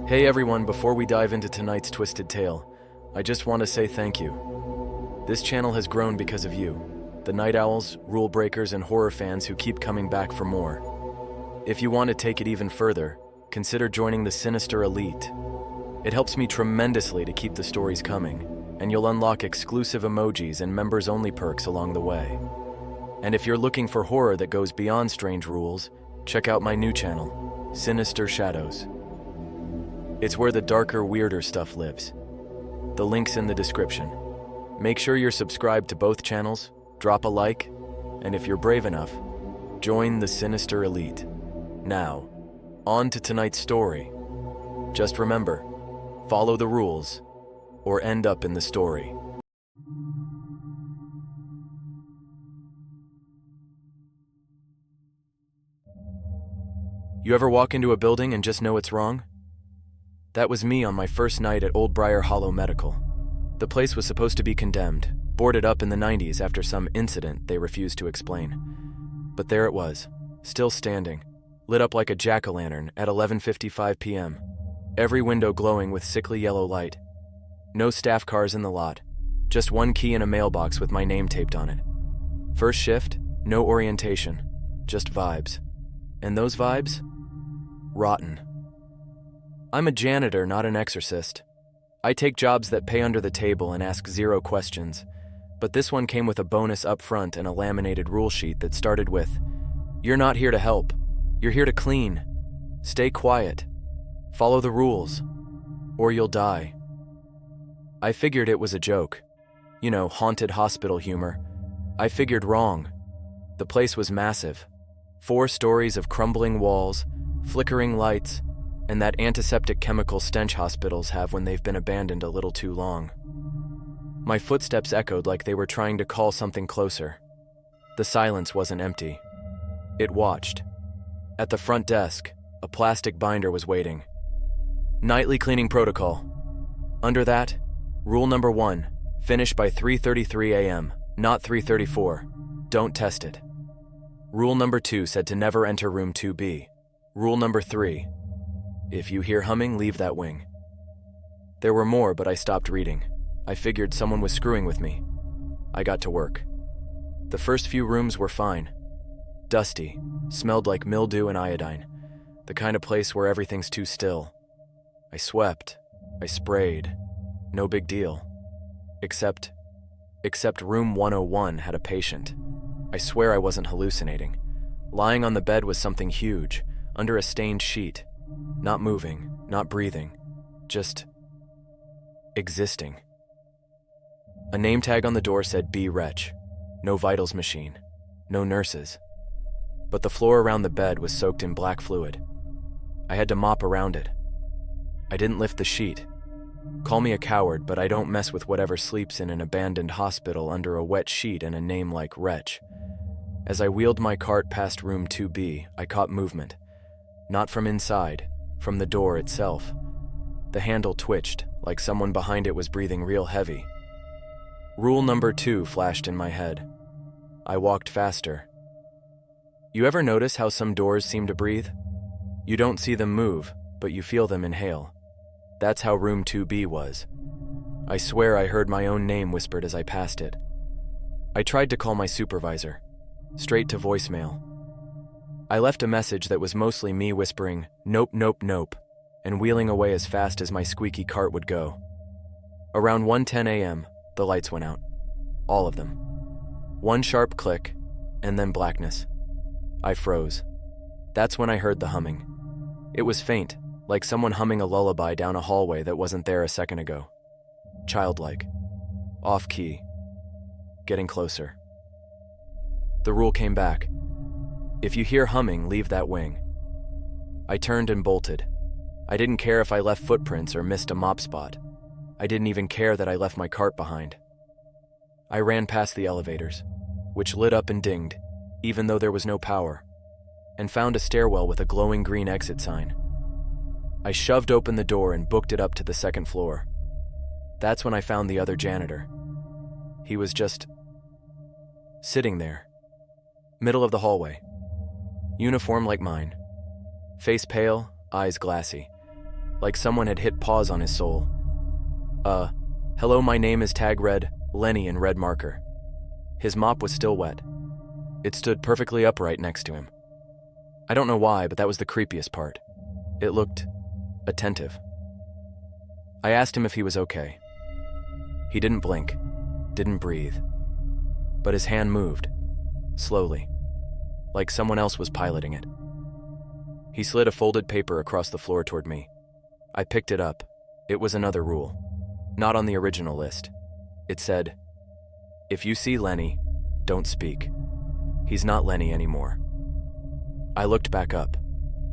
Hey everyone, before we dive into tonight's twisted tale, I just want to say thank you. This channel has grown because of you, the night owls, rule breakers, and horror fans who keep coming back for more. If you want to take it even further, consider joining the Sinister Elite. It helps me tremendously to keep the stories coming, and you'll unlock exclusive emojis and members-only perks along the way. And if you're looking for horror that goes beyond strange rules, check out my new channel, Sinister Shadows. It's where the darker, weirder stuff lives. The link's in the description. Make sure you're subscribed to both channels, drop a like, and if you're brave enough, join the Sinister Elite. Now, on to tonight's story. Just remember, follow the rules, or end up in the story. You ever walk into a building and just know it's wrong? That was me on my first night at Old Briar Hollow Medical. The place was supposed to be condemned, boarded up in the 90s after some incident they refused to explain. But there it was, still standing, lit up like a jack-o'-lantern at 11:55 p.m., every window glowing with sickly yellow light. No staff cars in the lot, just one key in a mailbox with my name taped on it. First shift, no orientation, just vibes. And those vibes? Rotten. I'm a janitor, not an exorcist. I take jobs that pay under the table and ask zero questions, but this one came with a bonus up front and a laminated rule sheet that started with, "You're not here to help. You're here to clean. Stay quiet. Follow the rules, or you'll die." I figured it was a joke. You know, haunted hospital humor. I figured wrong. The place was massive. 4 stories of crumbling walls, flickering lights, and that antiseptic chemical stench hospitals have when they've been abandoned a little too long. My footsteps echoed like they were trying to call something closer. The silence wasn't empty. It watched. At the front desk, a plastic binder was waiting. Nightly cleaning protocol. Under that, rule number 1, finish by 3:33 a.m., not 3:34. Don't test it. Rule number 2 said to never enter room 2B. Rule number 3, if you hear humming, leave that wing. There were more, but I stopped reading. I figured someone was screwing with me. I got to work. The first few rooms were fine. Dusty, smelled like mildew and iodine, the kind of place where everything's too still. I swept, I sprayed, no big deal. Except room 101 had a patient. I swear I wasn't hallucinating. Lying on the bed was something huge, under a stained sheet. Not moving, not breathing, just existing. A name tag on the door said B. Wretch. No vitals machine, no nurses. But the floor around the bed was soaked in black fluid. I had to mop around it. I didn't lift the sheet. Call me a coward, but I don't mess with whatever sleeps in an abandoned hospital under a wet sheet and a name like Wretch. As I wheeled my cart past room 2B, I caught movement. Not from inside, from the door itself. The handle twitched, like someone behind it was breathing real heavy. Rule number 2 flashed in my head. I walked faster. You ever notice how some doors seem to breathe? You don't see them move, but you feel them inhale. That's how room 2B was. I swear I heard my own name whispered as I passed it. I tried to call my supervisor, straight to voicemail. I left a message that was mostly me whispering, "Nope, nope, nope," and wheeling away as fast as my squeaky cart would go. Around 1:10 a.m., the lights went out. All of them. One sharp click, and then blackness. I froze. That's when I heard the humming. It was faint, like someone humming a lullaby down a hallway that wasn't there a second ago. Childlike. Off-key. Getting closer. The rule came back. If you hear humming, leave that wing. I turned and bolted. I didn't care if I left footprints or missed a mop spot. I didn't even care that I left my cart behind. I ran past the elevators, which lit up and dinged, even though there was no power, and found a stairwell with a glowing green exit sign. I shoved open the door and booked it up to the 2nd floor. That's when I found the other janitor. He was just sitting there, middle of the hallway. Uniform like mine. Face pale, eyes glassy. like someone had hit pause on his soul. Hello, my name is Tag Red, Lenny in red marker. His mop was still wet. It stood perfectly upright next to him. I don't know why, but that was the creepiest part. It looked attentive. I asked him if he was okay. He didn't blink, didn't breathe, but his hand moved, slowly, like someone else was piloting it. He slid a folded paper across the floor toward me. I picked it up. It was another rule, not on the original list. It said, "If you see Lenny, don't speak. He's not Lenny anymore." I looked back up.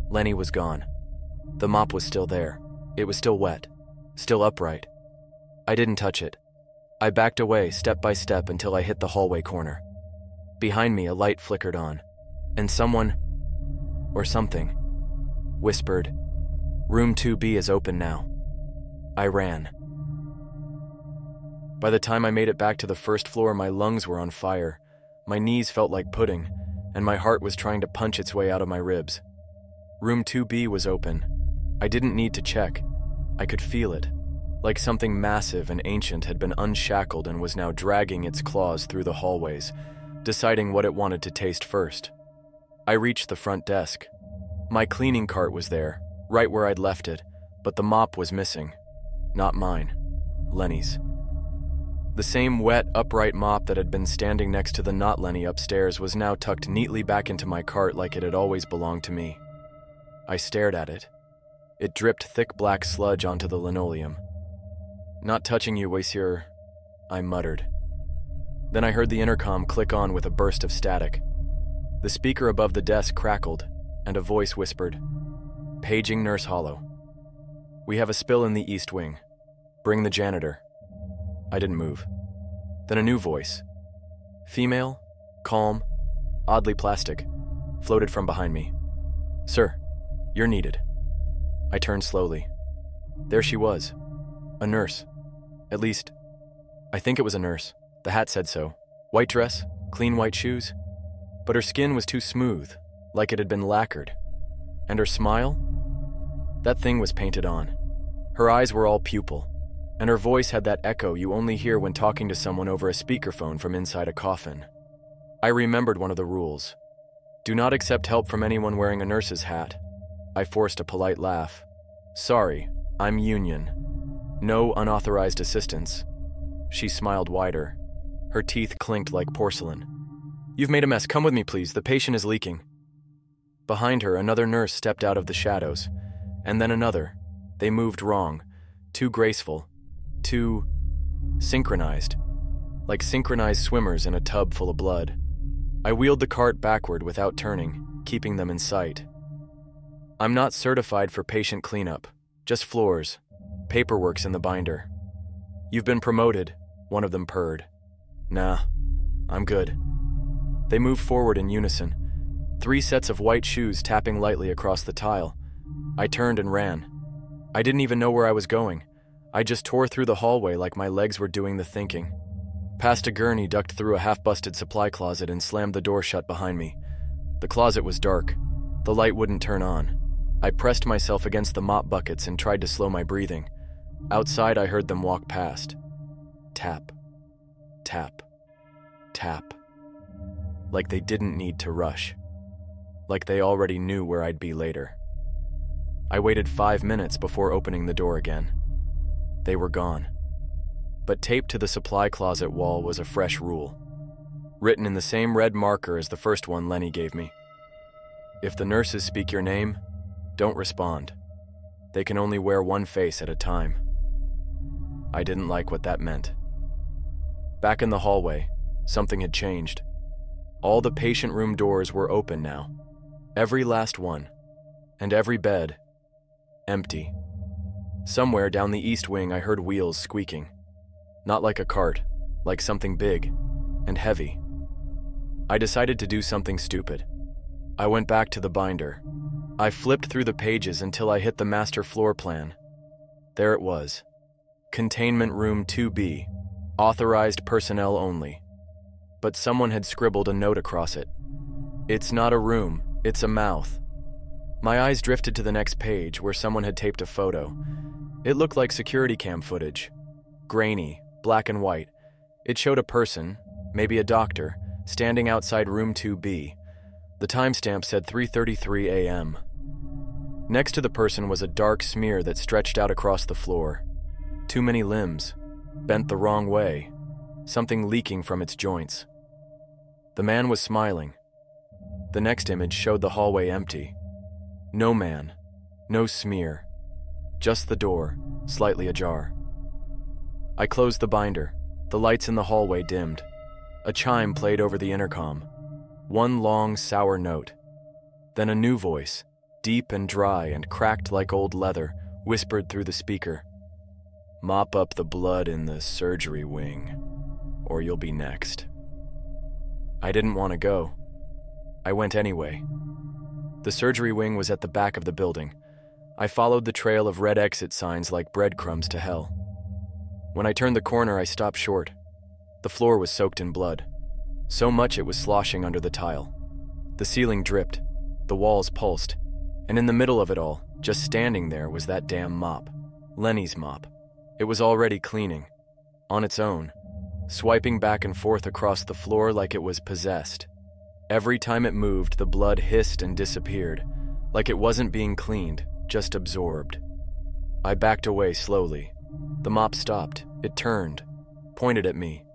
Lenny was gone. The mop was still there. It was still wet, still upright. I didn't touch it. I backed away step by step until I hit the hallway corner. Behind me, a light flickered on, and someone, or something, whispered, "Room 2B is open now." I ran. By the time I made it back to the first floor, my lungs were on fire, my knees felt like pudding, and my heart was trying to punch its way out of my ribs. Room 2B was open. I didn't need to check. I could feel it, like something massive and ancient had been unshackled and was now dragging its claws through the hallways, deciding what it wanted to taste first. I reached the front desk. My cleaning cart was there, right where I'd left it, but the mop was missing. Not mine. Lenny's. The same wet, upright mop that had been standing next to the not Lenny upstairs was now tucked neatly back into my cart like it had always belonged to me. I stared at it. It dripped thick black sludge onto the linoleum. "Not touching you, Waisier," I muttered. Then I heard the intercom click on with a burst of static. The speaker above the desk crackled, and a voice whispered, "Paging Nurse Hollow. We have a spill in the East Wing. Bring the janitor." I didn't move. Then a new voice, female, calm, oddly plastic, floated from behind me. "Sir, you're needed." I turned slowly. There she was. A nurse. At least, I think it was a nurse. The hat said so. White dress, clean white shoes. But her skin was too smooth, like it had been lacquered. And her smile? That thing was painted on. Her eyes were all pupil, and her voice had that echo you only hear when talking to someone over a speakerphone from inside a coffin. I remembered one of the rules. Do not accept help from anyone wearing a nurse's hat. I forced a polite laugh. "Sorry, I'm union. No unauthorized assistance." She smiled wider. Her teeth clinked like porcelain. "You've made a mess. Come with me, please. The patient is leaking." Behind her, another nurse stepped out of the shadows, and then another. They moved wrong, too graceful, too synchronized, like synchronized swimmers in a tub full of blood. I wheeled the cart backward without turning, keeping them in sight. "I'm not certified for patient cleanup, just floors. Paperwork's in the binder." "You've been promoted," one of them purred. "Nah, I'm good." They moved forward in unison, 3 sets of white shoes tapping lightly across the tile. I turned and ran. I didn't even know where I was going. I just tore through the hallway like my legs were doing the thinking. Past a gurney, ducked through a half-busted supply closet and slammed the door shut behind me. The closet was dark. The light wouldn't turn on. I pressed myself against the mop buckets and tried to slow my breathing. Outside, I heard them walk past. Tap, tap, tap. Like they didn't need to rush. Like they already knew where I'd be later. I waited 5 minutes before opening the door again. They were gone. But taped to the supply closet wall was a fresh rule, written in the same red marker as the first one Lenny gave me. "If the nurses speak your name, don't respond. They can only wear one face at a time." I didn't like what that meant. Back in the hallway, something had changed. All the patient room doors were open now. Every last one. And every bed, empty. Somewhere down the East Wing, I heard wheels squeaking. Not like a cart, like something big and heavy. I decided to do something stupid. I went back to the binder. I flipped through the pages until I hit the master floor plan. There it was. Containment Room 2B. Authorized personnel only. But someone had scribbled a note across it. "It's not a room, it's a mouth." My eyes drifted to the next page where someone had taped a photo. It looked like security cam footage. Grainy, black and white. It showed a person, maybe a doctor, standing outside room 2B. The timestamp said 3:33 a.m. Next to the person was a dark smear that stretched out across the floor. Too many limbs, bent the wrong way, something leaking from its joints. The man was smiling. The next image showed the hallway empty. No man, no smear, just the door, slightly ajar. I closed the binder. The lights in the hallway dimmed. A chime played over the intercom. One long, sour note. Then a new voice, deep and dry and cracked like old leather, whispered through the speaker. "Mop up the blood in the surgery wing, or you'll be next." I didn't want to go. I went anyway. The surgery wing was at the back of the building. I followed the trail of red exit signs like breadcrumbs to hell. When I turned the corner, I stopped short. The floor was soaked in blood. So much it was sloshing under the tile. The ceiling dripped, the walls pulsed, and in the middle of it all, just standing there, was that damn mop. Lenny's mop. It was already cleaning. On its own. Swiping back and forth across the floor like it was possessed. Every time it moved, the blood hissed and disappeared, like it wasn't being cleaned, just absorbed. I backed away slowly. The mop stopped. It turned, pointed at me.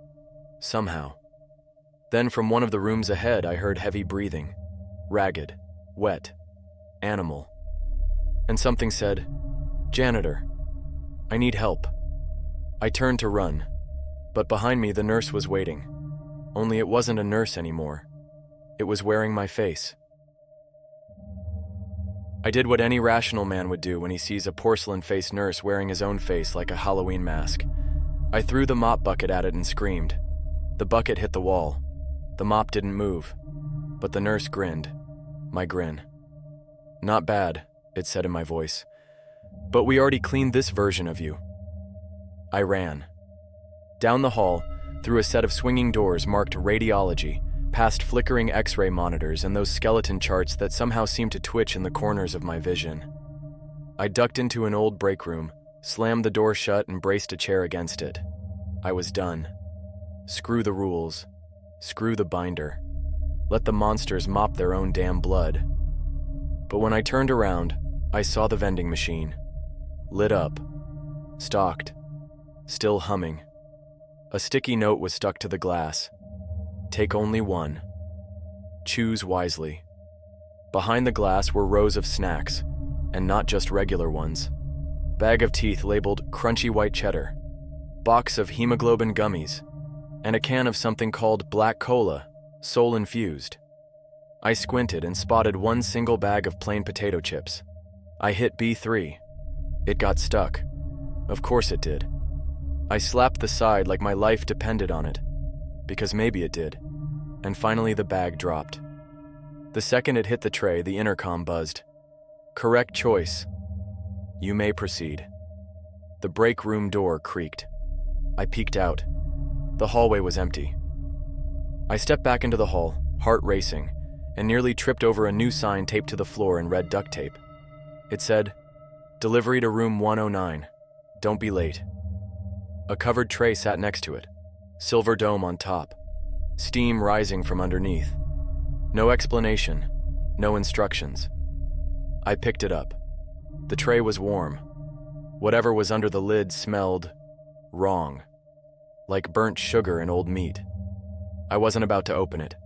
Somehow. Then from one of the rooms ahead, I heard heavy breathing. Ragged, wet, animal. And something said, "Janitor, I need help." I turned to run, but behind me the nurse was waiting. Only it wasn't a nurse anymore. It was wearing my face. I did what any rational man would do when he sees a porcelain-faced nurse wearing his own face like a Halloween mask. I threw the mop bucket at it and screamed. The bucket hit the wall. The mop didn't move, but the nurse grinned. My grin. "Not bad," it said in my voice. "But we already cleaned this version of you." I ran. Down the hall, through a set of swinging doors marked radiology, past flickering X-ray monitors and those skeleton charts that somehow seemed to twitch in the corners of my vision. I ducked into an old break room, slammed the door shut and braced a chair against it. I was done. Screw the rules. Screw the binder. Let the monsters mop their own damn blood. But when I turned around, I saw the vending machine. Lit up. Stocked. Still humming. A sticky note was stuck to the glass. Take only one. Choose wisely. Behind the glass were rows of snacks, and not just regular ones. Bag of teeth labeled crunchy white cheddar, box of hemoglobin gummies, and a can of something called black cola, soul-infused. I squinted and spotted one single bag of plain potato chips. I hit B3. It got stuck. Of course it did. I slapped the side like my life depended on it, because maybe it did. And finally the bag dropped. The second it hit the tray, the intercom buzzed. "Correct choice. You may proceed." The break room door creaked. I peeked out. The hallway was empty. I stepped back into the hall, heart racing, and nearly tripped over a new sign taped to the floor in red duct tape. It said, "Delivery to room 109. Don't be late." A covered tray sat next to it, silver dome on top, steam rising from underneath. No explanation, no instructions. I picked it up. The tray was warm. Whatever was under the lid smelled wrong, like burnt sugar and old meat. I wasn't about to open it.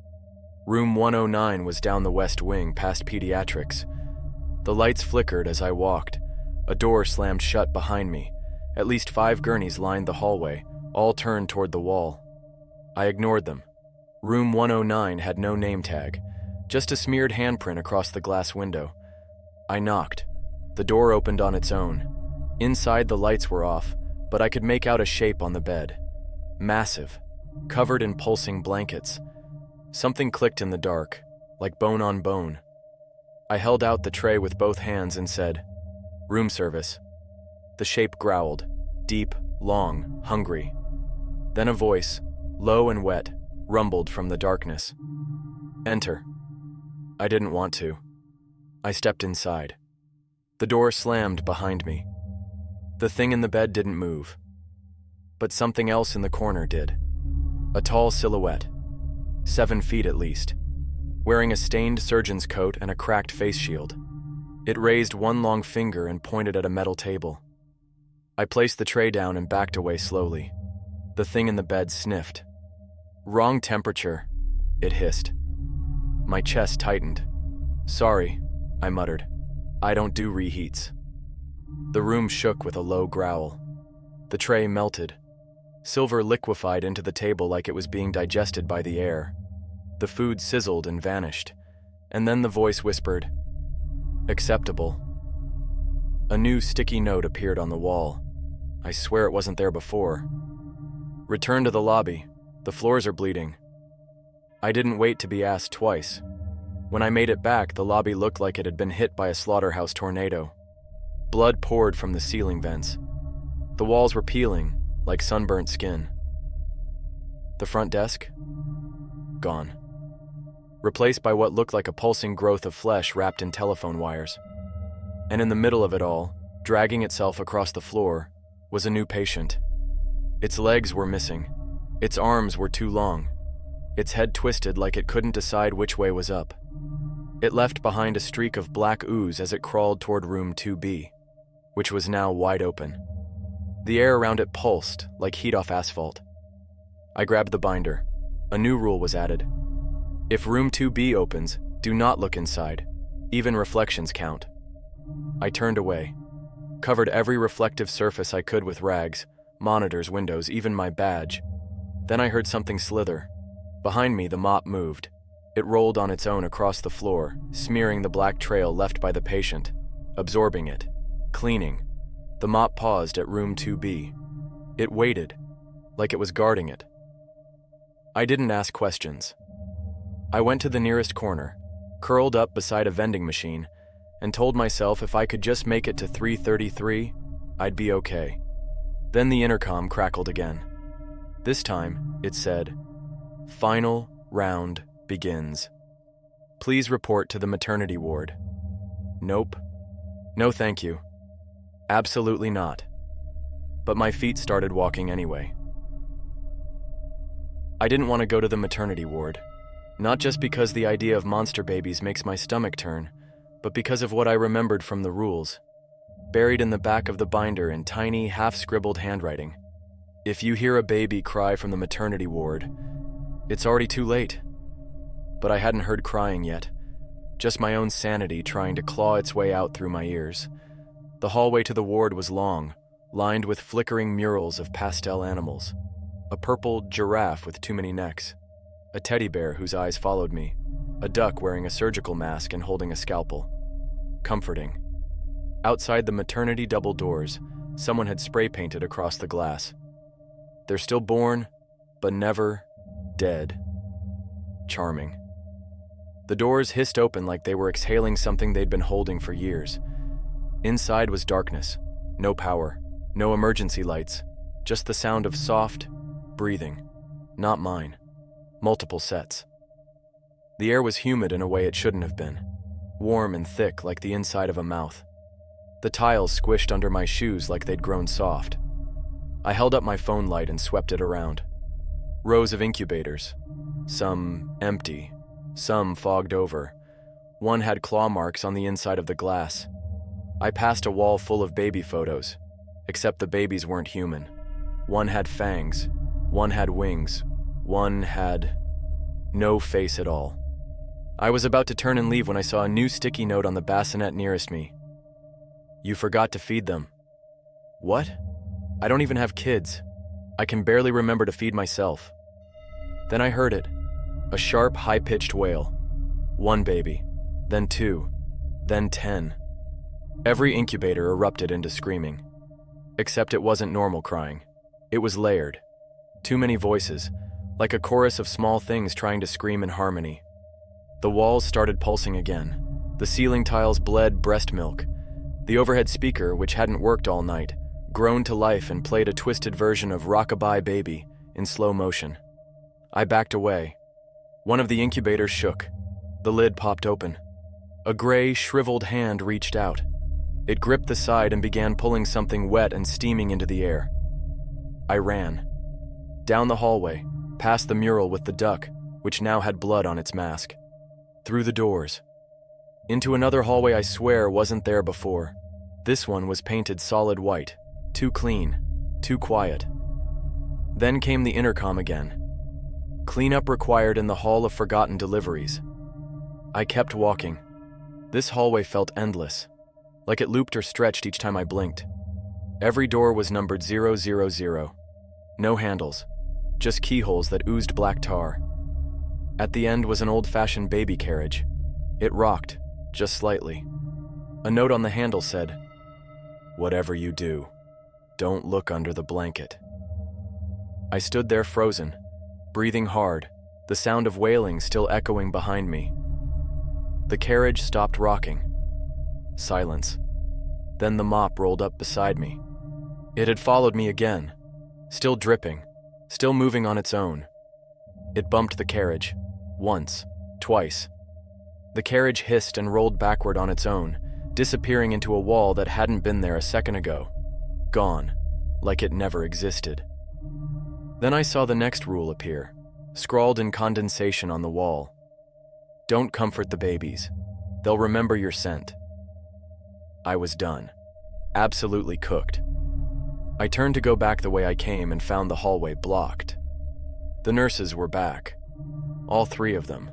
Room 109 was down the west wing past pediatrics. The lights flickered as I walked. A door slammed shut behind me. At least 5 gurneys lined the hallway, all turned toward the wall. I ignored them. Room 109 had no name tag, just a smeared handprint across the glass window. I knocked. The door opened on its own. Inside the lights were off, but I could make out a shape on the bed. Massive, covered in pulsing blankets. Something clicked in the dark, like bone on bone. I held out the tray with both hands and said, "Room service." The shape growled, deep, long, hungry. Then a voice, low and wet, rumbled from the darkness. "Enter." I didn't want to. I stepped inside. The door slammed behind me. The thing in the bed didn't move. But something else in the corner did. A tall silhouette, 7 feet at least, wearing a stained surgeon's coat and a cracked face shield. It raised one long finger and pointed at a metal table. I placed the tray down and backed away slowly. The thing in the bed sniffed. "Wrong temperature," it hissed. My chest tightened. "Sorry," I muttered. "I don't do reheats." The room shook with a low growl. The tray melted. Silver liquefied into the table like it was being digested by the air. The food sizzled and vanished, and then the voice whispered, "Acceptable." A new sticky note appeared on the wall. I swear it wasn't there before. "Return to the lobby. The floors are bleeding." I didn't wait to be asked twice. When I made it back, the lobby looked like it had been hit by a slaughterhouse tornado. Blood poured from the ceiling vents. The walls were peeling, like sunburnt skin. The front desk? Gone. Replaced by what looked like a pulsing growth of flesh wrapped in telephone wires. And in the middle of it all, dragging itself across the floor, was a new patient. Its legs were missing. Its arms were too long. Its head twisted like it couldn't decide which way was up. It left behind a streak of black ooze as it crawled toward room 2B, which was now wide open. The air around it pulsed like heat off asphalt. I grabbed the binder. A new rule was added. If room 2B opens, do not look inside. Even reflections count. I turned away, covered every reflective surface I could with rags, monitors, windows, even my badge. Then I heard something slither. Behind me, the mop moved. It rolled on its own across the floor, smearing the black trail left by the patient, absorbing it, cleaning. The mop paused at room 2B. It waited, like it was guarding it. I didn't ask questions. I went to the nearest corner, curled up beside a vending machine, and told myself if I could just make it to 333, I'd be okay. Then the intercom crackled again. This time, it said, "Final round begins. Please report to the maternity ward." Nope. No thank you. Absolutely not. But my feet started walking anyway. I didn't want to go to the maternity ward, not just because the idea of monster babies makes my stomach turn, but because of what I remembered from the rules, buried in the back of the binder in tiny, half-scribbled handwriting. If you hear a baby cry from the maternity ward, it's already too late. But I hadn't heard crying yet, just my own sanity trying to claw its way out through my ears. The hallway to the ward was long, lined with flickering murals of pastel animals. A purple giraffe with too many necks, a teddy bear whose eyes followed me, a duck wearing a surgical mask and holding a scalpel. Comforting. Outside the maternity double doors, someone had spray painted across the glass. "They're still born, but never dead." Charming. The doors hissed open like they were exhaling something they'd been holding for years. Inside was darkness, no power, no emergency lights, just the sound of soft breathing. Not mine. Multiple sets. The air was humid in a way it shouldn't have been, warm and thick like the inside of a mouth. The tiles squished under my shoes like they'd grown soft. I held up my phone light and swept it around. Rows of incubators, some empty, some fogged over. One had claw marks on the inside of the glass. I passed a wall full of baby photos, except the babies weren't human. One had fangs, one had wings, one had no face at all. I was about to turn and leave when I saw a new sticky note on the bassinet nearest me. "You forgot to feed them." What? I don't even have kids. I can barely remember to feed myself. Then I heard it, a sharp, high-pitched wail. One baby, then 2, then 10. Every incubator erupted into screaming. Except it wasn't normal crying. It was layered. Too many voices, like a chorus of small things trying to scream in harmony. The walls started pulsing again. The ceiling tiles bled breast milk. The overhead speaker, which hadn't worked all night, groaned to life and played a twisted version of Rockabye Baby in slow motion. I backed away. One of the incubators shook. The lid popped open. A gray, shriveled hand reached out. It gripped the side and began pulling something wet and steaming into the air. I ran. Down the hallway, past the mural with the duck, which now had blood on its mask. Through the doors. Into another hallway I swear wasn't there before. This one was painted solid white. Too clean. Too quiet. Then came the intercom again. Cleanup required in the Hall of Forgotten Deliveries. I kept walking. This hallway felt endless, like it looped or stretched each time I blinked. Every door was numbered 000. No handles, just keyholes that oozed black tar. At the end was an old-fashioned baby carriage. It rocked, just slightly. A note on the handle said, "Whatever you do, don't look under the blanket." I stood there frozen, breathing hard, the sound of wailing still echoing behind me. The carriage stopped rocking. Silence. Then the mop rolled up beside me. It had followed me again, still dripping, still moving on its own. It bumped the carriage, once, twice. The carriage hissed and rolled backward on its own, disappearing into a wall that hadn't been there a second ago. Gone, like it never existed. Then I saw the next rule appear, scrawled in condensation on the wall. "Don't comfort the babies. They'll remember your scent." I was done. Absolutely cooked. I turned to go back the way I came and found the hallway blocked. The nurses were back. All three of them.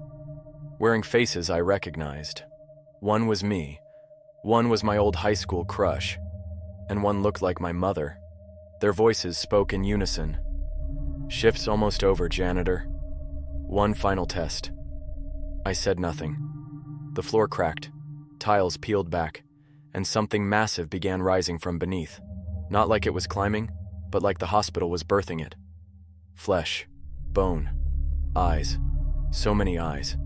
Wearing faces I recognized. One was me, one was my old high school crush, and one looked like my mother. Their voices spoke in unison. "Shift's almost over, janitor. One final test." I said nothing. The floor cracked, tiles peeled back, and something massive began rising from beneath. Not like it was climbing, but like the hospital was birthing it. Flesh, bone, eyes. So many eyes.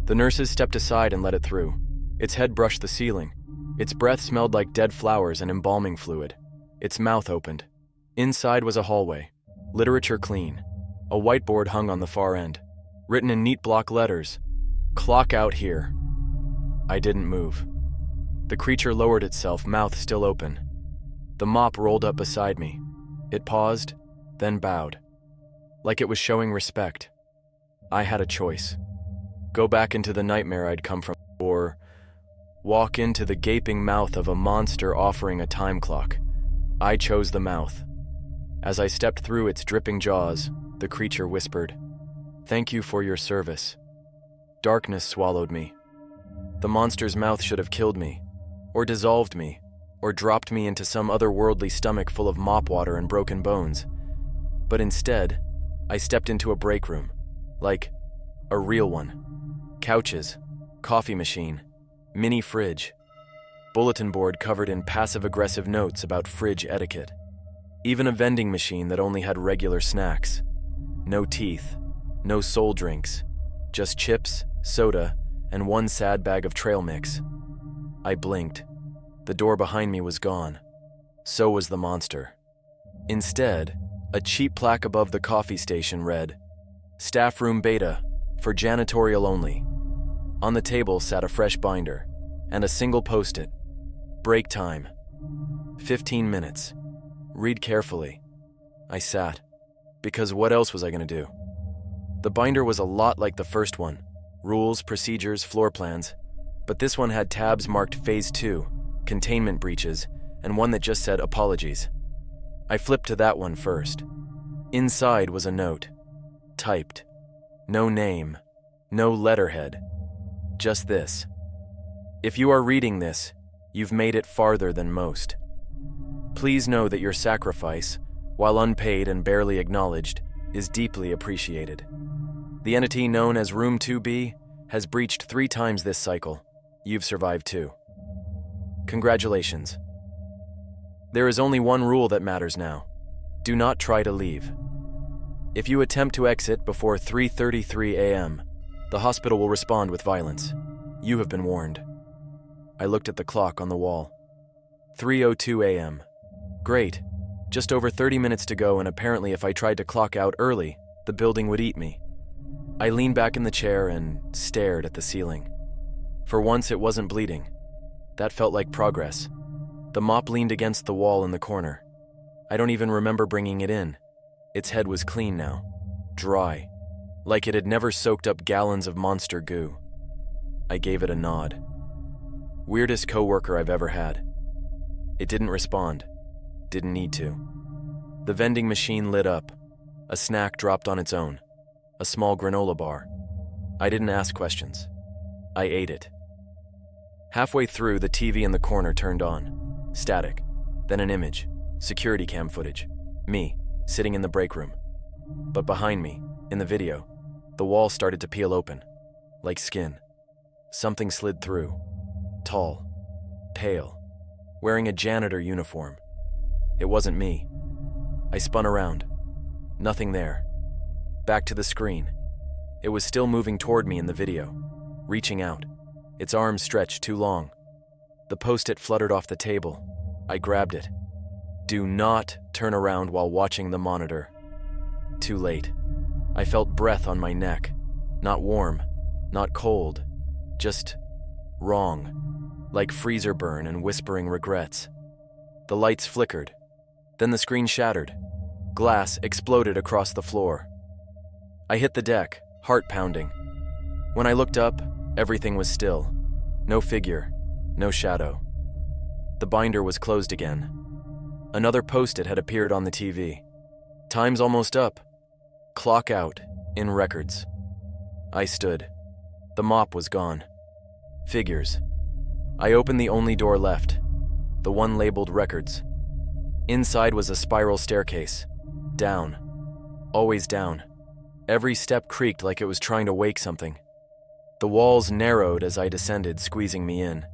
The nurses stepped aside and let it through. Its head brushed the ceiling. Its breath smelled like dead flowers and embalming fluid. Its mouth opened. Inside was a hallway. Literature clean. A whiteboard hung on the far end. Written in neat block letters. "Clock out here." I didn't move. The creature lowered itself, mouth still open. The mop rolled up beside me. It paused, then bowed. Like it was showing respect. I had a choice. Go back into the nightmare I'd come from, or walk into the gaping mouth of a monster offering a time clock. I chose the mouth. As I stepped through its dripping jaws, the creature whispered, "Thank you for your service." Darkness swallowed me. The monster's mouth should have killed me, or dissolved me, or dropped me into some otherworldly stomach full of mop water and broken bones. But instead, I stepped into a break room, like a real one. Couches, coffee machine, mini fridge, bulletin board covered in passive-aggressive notes about fridge etiquette. Even a vending machine that only had regular snacks. No teeth, no soul drinks, just chips, soda, and one sad bag of trail mix. I blinked. The door behind me was gone. So was the monster. Instead, a cheap plaque above the coffee station read, "Staff Room Beta, for janitorial only." On the table sat a fresh binder, and a single post-it. Break time. 15 minutes. Read carefully. I sat, because what else was I going to do? The binder was a lot like the first one. Rules, procedures, floor plans. But this one had tabs marked Phase 2, containment breaches, and one that just said apologies. I flipped to that one first. Inside was a note. Typed. No name. No letterhead. Just this. If you are reading this, you've made it farther than most. Please know that your sacrifice, while unpaid and barely acknowledged, is deeply appreciated. The entity known as Room 2B has breached 3 times this cycle. You've survived 2. Congratulations. There is only one rule that matters now. Do not try to leave. If you attempt to exit before 3:33 a.m., the hospital will respond with violence. You have been warned. I looked at the clock on the wall. 3:02 a.m. Great. Just over 30 minutes to go, and apparently if I tried to clock out early, the building would eat me. I leaned back in the chair and stared at the ceiling. For once, it wasn't bleeding. That felt like progress. The mop leaned against the wall in the corner. I don't even remember bringing it in. Its head was clean now, dry, like it had never soaked up gallons of monster goo. I gave it a nod. Weirdest coworker I've ever had. It didn't respond. Didn't need to. The vending machine lit up. A snack dropped on its own. A small granola bar. I didn't ask questions. I ate it. Halfway through, the TV in the corner turned on. Static. Then an image. Security cam footage. Me, sitting in the break room. But behind me, in the video, the wall started to peel open. Like skin. Something slid through. Tall. Pale. Wearing a janitor uniform. It wasn't me. I spun around. Nothing there. Back to the screen. It was still moving toward me in the video. Reaching out. Its arms stretched too long. The post-it fluttered off the table. I grabbed it. Do not turn around while watching the monitor. Too late. I felt breath on my neck. Not warm. Not cold. Just wrong. Like freezer burn and whispering regrets. The lights flickered. Then the screen shattered. Glass exploded across the floor. I hit the deck, heart pounding. When I looked up, everything was still. No figure, no shadow. The binder was closed again. Another post-it had appeared on the TV. Time's almost up. Clock out, in records. I stood. The mop was gone. Figures. I opened the only door left, the one labeled records. Inside was a spiral staircase. Down. Always down. Every step creaked like it was trying to wake something. The walls narrowed as I descended, squeezing me in.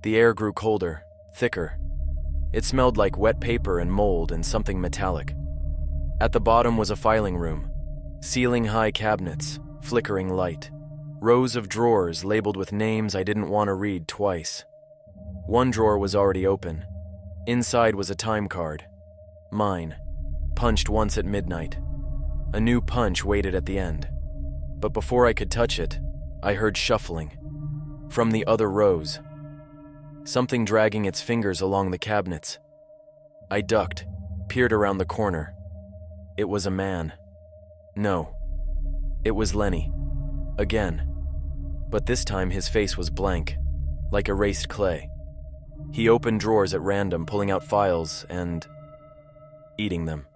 The air grew colder, thicker. It smelled like wet paper and mold and something metallic. At the bottom was a filing room. Ceiling-high cabinets, flickering light. Rows of drawers labeled with names I didn't want to read twice. One drawer was already open. Inside was a time card. Mine. Punched once at midnight. A new punch waited at the end. But before I could touch it, I heard shuffling. From the other rows. Something dragging its fingers along the cabinets. I ducked, peered around the corner. It was a man. No. It was Lenny. Again. But this time his face was blank, like erased clay. He opened drawers at random, pulling out files and eating them.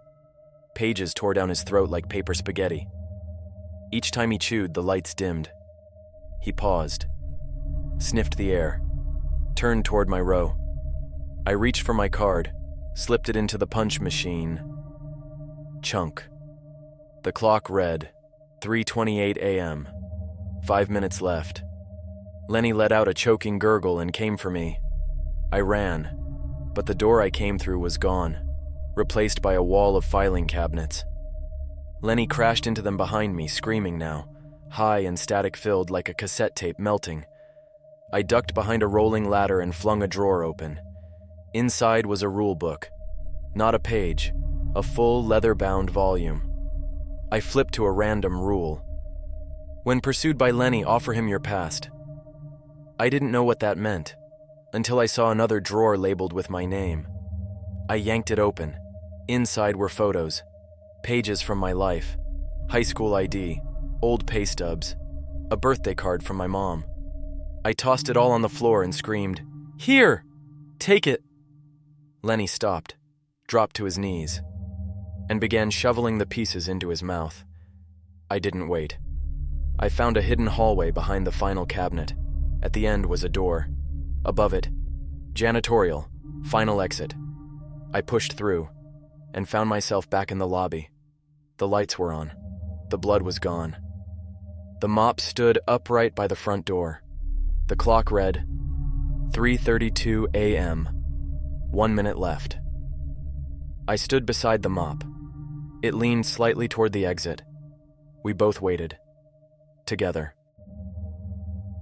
Pages tore down his throat like paper spaghetti. Each time he chewed, the lights dimmed. He paused, sniffed the air, turned toward my row. I reached for my card, slipped it into the punch machine. Chunk. The clock read 3:28 a.m. 5 minutes left. Lenny let out a choking gurgle and came for me. I ran, but the door I came through was gone, replaced by a wall of filing cabinets. Lenny crashed into them behind me, screaming now, high and static-filled like a cassette tape melting. I ducked behind a rolling ladder and flung a drawer open. Inside was a rule book. Not a page, a full leather-bound volume. I flipped to a random rule. When pursued by Lenny, offer him your past. I didn't know what that meant, until I saw another drawer labeled with my name. I yanked it open. Inside were photos, pages from my life, high school ID, old pay stubs, a birthday card from my mom. I tossed it all on the floor and screamed, "Here! Take it!" Lenny stopped, dropped to his knees, and began shoveling the pieces into his mouth. I didn't wait. I found a hidden hallway behind the final cabinet. At the end was a door. Above it, janitorial, final exit. I pushed through and found myself back in the lobby. The lights were on. The blood was gone. The mop stood upright by the front door. The clock read 3:32 a.m. 1 minute left. I stood beside the mop. It leaned slightly toward the exit. We both waited. Together.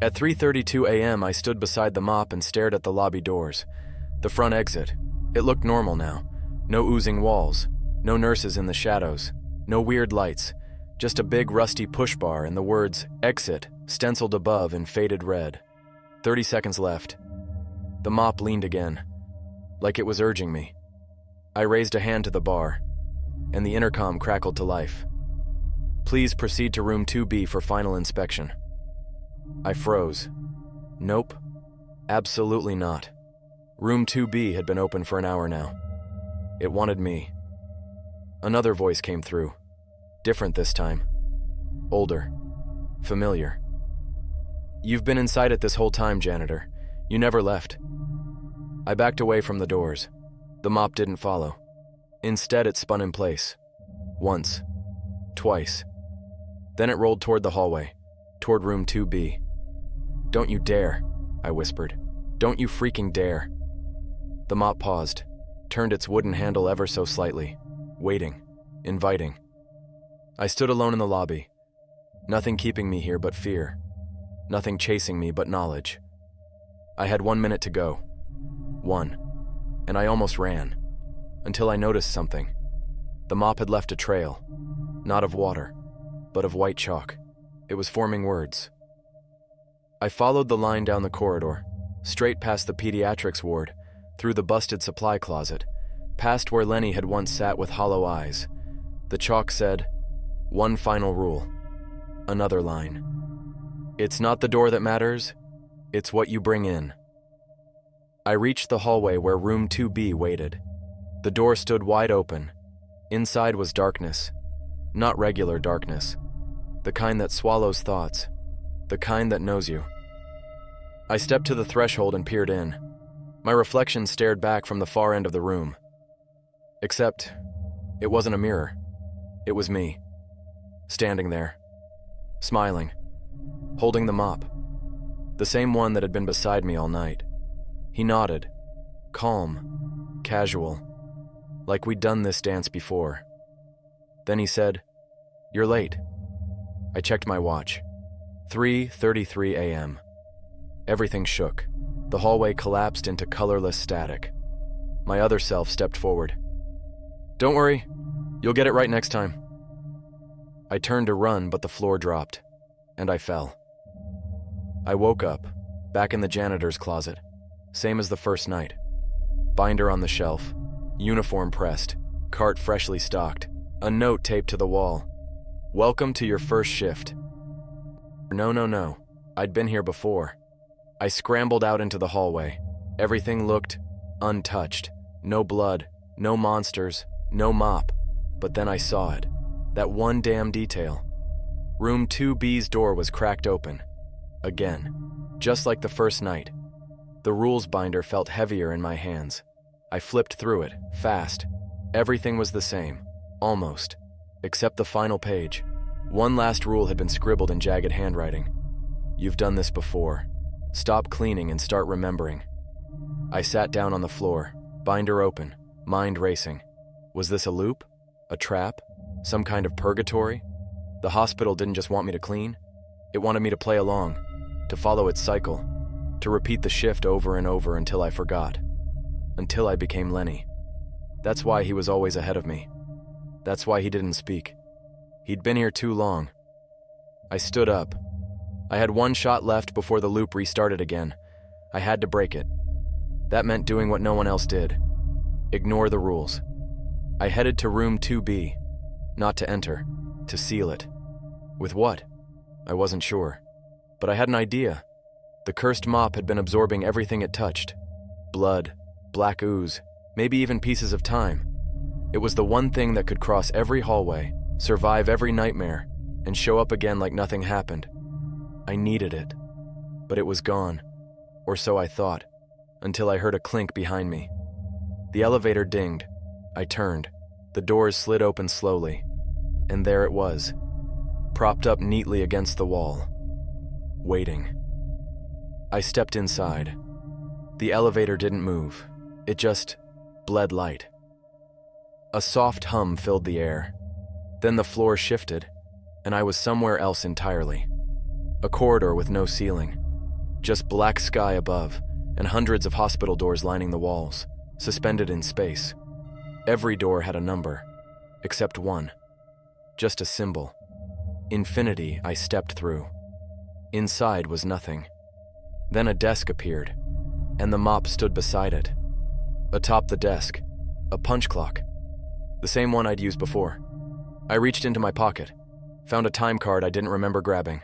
At 3:32 a.m., I stood beside the mop and stared at the lobby doors. The front exit. It looked normal now. No oozing walls. No nurses in the shadows. No weird lights. Just a big rusty push bar and the words "Exit" stenciled above in faded red. 30 seconds left. The mop leaned again, like it was urging me. I raised a hand to the bar, and the intercom crackled to life. Please proceed to room 2B for final inspection. I froze. Nope. Absolutely not. Room 2B had been open for an hour now. It wanted me. Another voice came through. Different this time. Older. Familiar. You've been inside it this whole time, janitor. You never left. I backed away from the doors. The mop didn't follow. Instead, it spun in place. Once. Twice. Then it rolled toward the hallway, toward room 2B. Don't you dare, I whispered. Don't you freaking dare. The mop paused, turned its wooden handle ever so slightly, waiting, inviting. I stood alone in the lobby. Nothing keeping me here but fear. Nothing chasing me but knowledge. I had 1 minute to go. 1. And I almost ran. Until I noticed something. The mop had left a trail. Not of water, but of white chalk. It was forming words. I followed the line down the corridor, straight past the pediatrics ward, through the busted supply closet, past where Lenny had once sat with hollow eyes. The chalk said, "One final rule." Another line. "It's not the door that matters, it's what you bring in." I reached the hallway where room 2B waited. The door stood wide open. Inside was darkness. Not regular darkness. The kind that swallows thoughts. The kind that knows you. I stepped to the threshold and peered in. My reflection stared back from the far end of the room. Except, it wasn't a mirror. It was me. Standing there. Smiling. Holding the mop. The same one that had been beside me all night. He nodded. Calm. Casual. Like we'd done this dance before. Then he said, "You're late." I checked my watch. 3:33 a.m. Everything shook. The hallway collapsed into colorless static. My other self stepped forward. "Don't worry. You'll get it right next time." I turned to run, but the floor dropped, and I fell. I woke up, back in the janitor's closet, same as the first night. Binder on the shelf, uniform pressed, cart freshly stocked, a note taped to the wall. "Welcome to your first shift." No. I'd been here before. I scrambled out into the hallway. Everything looked untouched. No blood, no monsters, no mop. But then I saw it. That one damn detail. Room 2B's door was cracked open. Again. Just like the first night. The rules binder felt heavier in my hands. I flipped through it, fast. Everything was the same. Almost. Except the final page. One last rule had been scribbled in jagged handwriting. "You've done this before. Stop cleaning and start remembering." I sat down on the floor, binder open, mind racing. Was this a loop? A trap? Some kind of purgatory? The hospital didn't just want me to clean. It wanted me to play along, to follow its cycle, to repeat the shift over and over until I forgot. Until I became Lenny. That's why he was always ahead of me. That's why he didn't speak. He'd been here too long. I stood up. I had one shot left before the loop restarted again. I had to break it. That meant doing what no one else did. Ignore the rules. I headed to room 2B. Not to enter. To seal it. With what? I wasn't sure. But I had an idea. The cursed mop had been absorbing everything it touched. Blood, black ooze, maybe even pieces of time. It was the one thing that could cross every hallway, survive every nightmare, and show up again like nothing happened. I needed it. But it was gone. Or so I thought, until I heard a clink behind me. The elevator dinged. I turned. The doors slid open slowly. And there it was, propped up neatly against the wall. Waiting. I stepped inside. The elevator didn't move. It just bled light. A soft hum filled the air. Then the floor shifted, and I was somewhere else entirely. A corridor with no ceiling. Just black sky above, and hundreds of hospital doors lining the walls, suspended in space. Every door had a number, except one. Just a symbol. Infinity I stepped through. Inside was nothing. Then a desk appeared, and the mop stood beside it. Atop the desk, a punch clock, the same one I'd used before. I reached into my pocket, found a time card I didn't remember grabbing.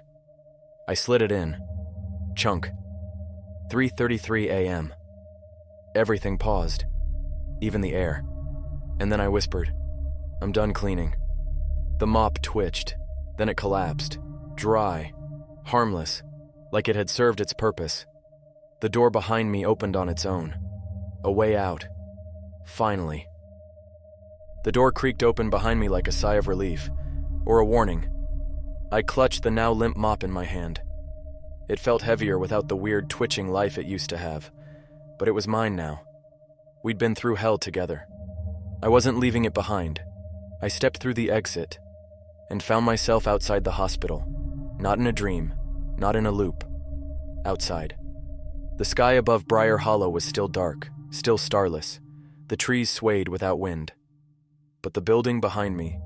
I slid it in. Chunk. 3:33 a.m. Everything paused, even the air. And then I whispered, "I'm done cleaning." The mop twitched, then it collapsed, dry, harmless, like it had served its purpose. The door behind me opened on its own. A way out. Finally. The door creaked open behind me like a sigh of relief, or a warning. I clutched the now limp mop in my hand. It felt heavier without the weird twitching life it used to have, but it was mine now. We'd been through hell together. I wasn't leaving it behind. I stepped through the exit and found myself outside the hospital. Not in a dream, not in a loop. Outside. The sky above Briar Hollow was still dark, still starless. The trees swayed without wind. But the building behind me,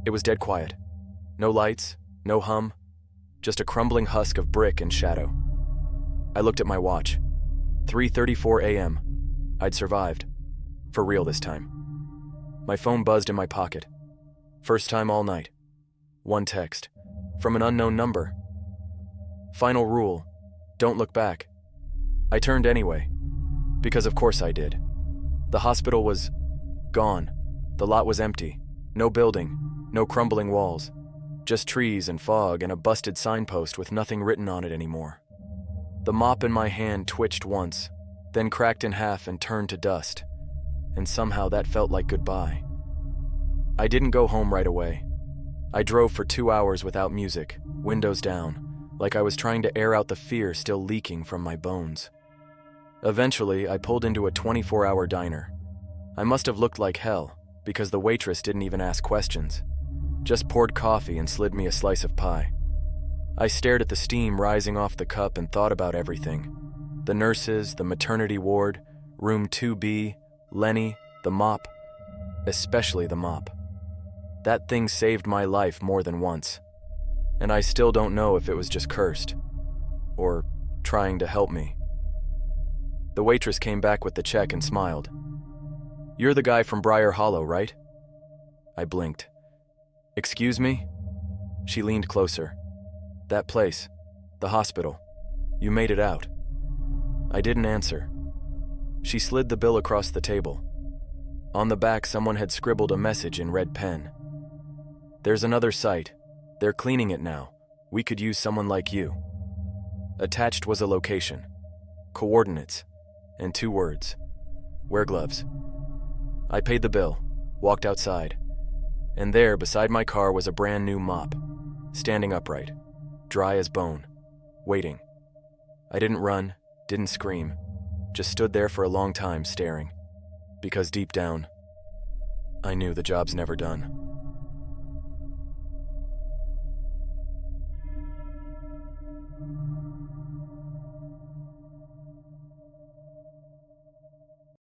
it was dead quiet. No lights, no hum, just a crumbling husk of brick and shadow. I looked at my watch. 3:34 a.m. I'd survived. For real this time. My phone buzzed in my pocket. First time all night. One text. From an unknown number. Final rule. Don't look back. I turned anyway. Because of course I did. The hospital was gone. The lot was empty. No building. No crumbling walls. Just trees and fog and a busted signpost with nothing written on it anymore. The mop in my hand twitched once, then cracked in half and turned to dust. And somehow that felt like goodbye. I didn't go home right away. I drove for 2 hours without music, windows down, like I was trying to air out the fear still leaking from my bones. Eventually, I pulled into a 24-hour diner. I must have looked like hell, because the waitress didn't even ask questions. Just poured coffee and slid me a slice of pie. I stared at the steam rising off the cup and thought about everything. The nurses, the maternity ward, room 2B, Lenny, the mop, especially the mop. That thing saved my life more than once, and I still don't know if it was just cursed, or trying to help me. The waitress came back with the check and smiled. "You're the guy from Briar Hollow, right?" I blinked. "Excuse me?" She leaned closer. "That place, the hospital, you made it out." I didn't answer. She slid the bill across the table. On the back, someone had scribbled a message in red pen. "There's another site. They're cleaning it now. We could use someone like you." Attached was a location, coordinates, and 2 words. "Wear gloves." I paid the bill, walked outside, and there, beside my car, was a brand new mop, standing upright, dry as bone, waiting. I didn't run, didn't scream, just stood there for a long time staring, because deep down, I knew the job's never done.